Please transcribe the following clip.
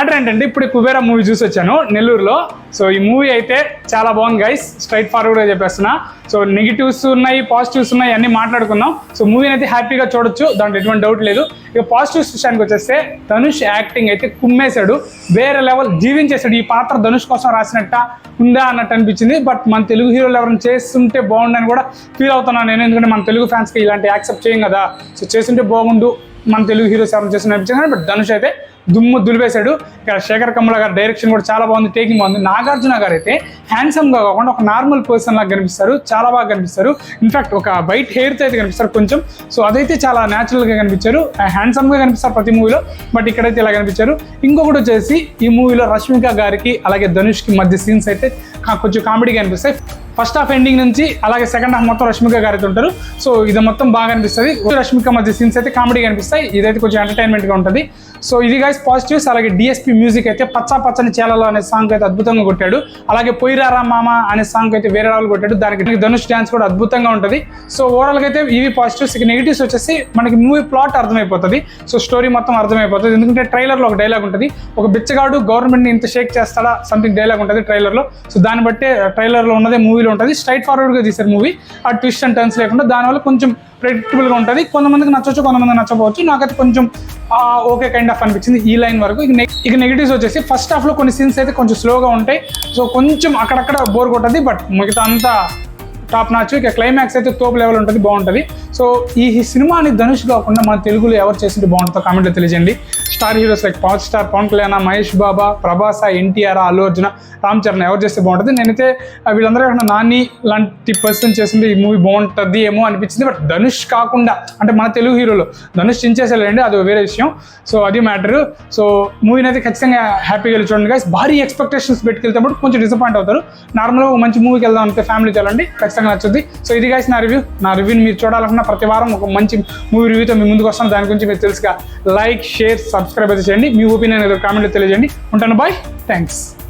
Matter ఏంటంటే ఇప్పుడు Kubera movie చూసి వచ్చాను నెల్లూరులో. సో ఈ మూవీ అయితే చాలా బాగుంది గైస్, స్ట్రైట్ ఫార్వర్డ్గా చెప్పేస్తున్నా. సో నెగిటివ్స్ ఉన్నాయి, పాజిటివ్స్ ఉన్నాయి, అన్ని మాట్లాడుకుందాం. సో మూవీని అయితే హ్యాపీగా చూడొచ్చు, దాంట్లో ఎటువంటి డౌట్ లేదు. ఇక పాజిటివ్స్ విషయానికి వచ్చేస్తే ధనుష్ యాక్టింగ్ అయితే కుమ్మేశాడు, వేరే లెవెల్ జీవించేశాడు. ఈ పాత్ర ధనుష్ కోసం రాసినట్ట ఉందా అన్నట్టు అనిపించింది. బట్ మన తెలుగు హీరోలు ఎవరైనా చేస్తుంటే బాగుండని కూడా ఫీల్ అవుతున్నాను నేను, ఎందుకంటే మన తెలుగు ఫ్యాన్స్కి ఇలాంటి యాక్సెప్ట్ చేయం కదా. సో చేస్తుంటే బాగుండు మన తెలుగు హీరోస్ ఎవరైనా చేస్తున్న అనిపించింది. బట్ ధనుష్ అయితే దుమ్ము దులిపేశాడు. ఇక్కడ శేఖర్ కమ్ముల గారి డైరెక్షన్ కూడా చాలా బాగుంది, టేకింగ్ బాగుంది. నాగార్జున గారు అయితే హ్యాండ్సమ్గా కాకుండా ఒక నార్మల్ పర్సన్ లాగా కనిపిస్తారు, చాలా బాగా కనిపిస్తారు. ఇన్ఫాక్ట్ ఒక వైట్ హెయిర్తో అయితే కనిపిస్తారు కొంచెం. సో అదైతే చాలా న్యాచురల్గా కనిపించారు, హ్యాండ్సమ్గా కనిపిస్తారు ప్రతి మూవీలో. బట్ ఇక్కడైతే ఇలా కనిపించారు. ఇంకొకటి వచ్చేసి ఈ మూవీలో రష్మిక గారికి అలాగే ధనుష్కి మధ్య సీన్స్ అయితే కొంచెం కామెడీగా అనిపిస్తాయి. ఫస్ట్ హాఫ్ ఎండింగ్ నుంచి అలాగే సెకండ్ హాఫ్ మొత్తం రష్మిక గారు అయితే ఉంటారు. సో ఇది మొత్తం బాగా అనిపిస్తుంది. రష్మిక మధ్య సీన్స్ అయితే కామెడీగా అనిపిస్తాయి, ఇదైతే కొంచెం ఎంటర్టైన్మెంట్గా ఉంటుంది. సో ఇది గైస్ పాజిటివ్స్. అలాగే డిఎస్పీ మ్యూజిక్ అయితే పచ్చా పచ్చని చేలలో అనే సాంగ్ అయితే అద్భుతంగా కొట్టాడు. అలాగే పొయ్యిరారా మామ అనే సాంగ్ అయితే వేరే వాళ్ళు కొట్టాడు, దానికి ధనుష్ డ్యాన్స్ కూడా అద్భుతంగా ఉంటుంది. సో ఓవరాల్గా అయితే ఇవి పాజిటివ్స్. ఇక నెగిటివ్స్ వచ్చేసి మనకి మూవీ ప్లాట్ అర్థమైపోతుంది, సో స్టోరీ మొత్తం అర్థమైపోతుంది. ఎందుకంటే ట్రైలర్లో ఒక డైలాగ్ ఉంటుంది, ఒక బిచ్చగాడు గవర్నమెంట్ని ఇంత షేక్ చేస్తాడా సంథింగ్ డైలాగ్ ఉంటుంది ట్రైలర్లో. సో దాన్ని బట్టే ట్రైలర్లో ఉన్నదే మూవీలో ఉంటుంది. స్ట్రైట్ ఫార్వర్డ్గా తీశారు మూవీ, ఆ ట్విస్ట్ అండ్ టర్న్స్ లేకుండా. దానివల్ల కొంచెం ప్రెడిక్టబుల్గా ఉంటుంది. కొంతమందికి నచ్చవచ్చు, కొంతమందికి నచ్చకపోవచ్చు. నాకైతే కొంచెం ఓకే కైండ్ ఆఫ్ అనిపించింది ఈ లైన్ వరకు. ఇక నెగిటివ్స్ వచ్చేసి ఫస్ట్ హాఫ్లో కొన్ని సీన్స్ అయితే కొంచెం స్లోగా ఉంటాయి, సో కొంచెం అక్కడక్కడ బోర్ కొట్టది. బట్ మిగతా అంతా టాప్ నాచ్. ఇక క్లైమాక్స్ అయితే తోపు లెవెల్ ఉంటుంది, బాగుంటుంది. సో ఈ సినిమాని ధనుష్ కాకుండా మన తెలుగులో ఎవరు చేస్తుంటే బాగుంటుందో కామెంట్లో తెలియజేయండి. Star heroes like power star Pawan Kalyan, Mahesh Baba, Prabhas, NTR, Allu Arjuna, Ram Charan ఎవరు చేస్తే బాగుంటుంది. నేనైతే వీళ్ళందరూ కాకుండా నాని లాంటి పర్సన్ చేస్తుంటే ఈ మూవీ బాగుంటుంది ఏమో అనిపించింది. బట్ ధనుష్ కాకుండా అంటే మన తెలుగు హీరోలో ధనుష్ చించేసేలేండి, అది వేరే విషయం. సో అది మ్యాటర్. సో మూవీని అయితే ఖచ్చితంగా హ్యాపీగా వెళ్ళి చూడండి గైస్. భారీ ఎక్స్పెక్టేషన్స్ పెట్టుకెళ్తే కొంచెం డిసప్పాయింట్ అవుతారు. నార్మల్గా మంచి మూవీకి వెళ్దాం అంటే ఫ్యామిలీతో వెళ్ళండి, ఖచ్చితంగా నచ్చుద్ది. సో ఇది గైస్ నా రివ్యూని మీరు చూడాలనుకున్న ప్రతి వారం ఒక మంచి మూవీ రివ్యూతో మీ ముందుకు వస్తాను. దాని గురించి మీరు తెలుసుగా లైక్, షేర్, సబ్స్క్రైబ్ అయితే చేయండి. మీ ఒపీనియన్ ఏదో కామెంట్లో తెలియజేయండి. ఉంటాను, బాయ్, థ్యాంక్స్.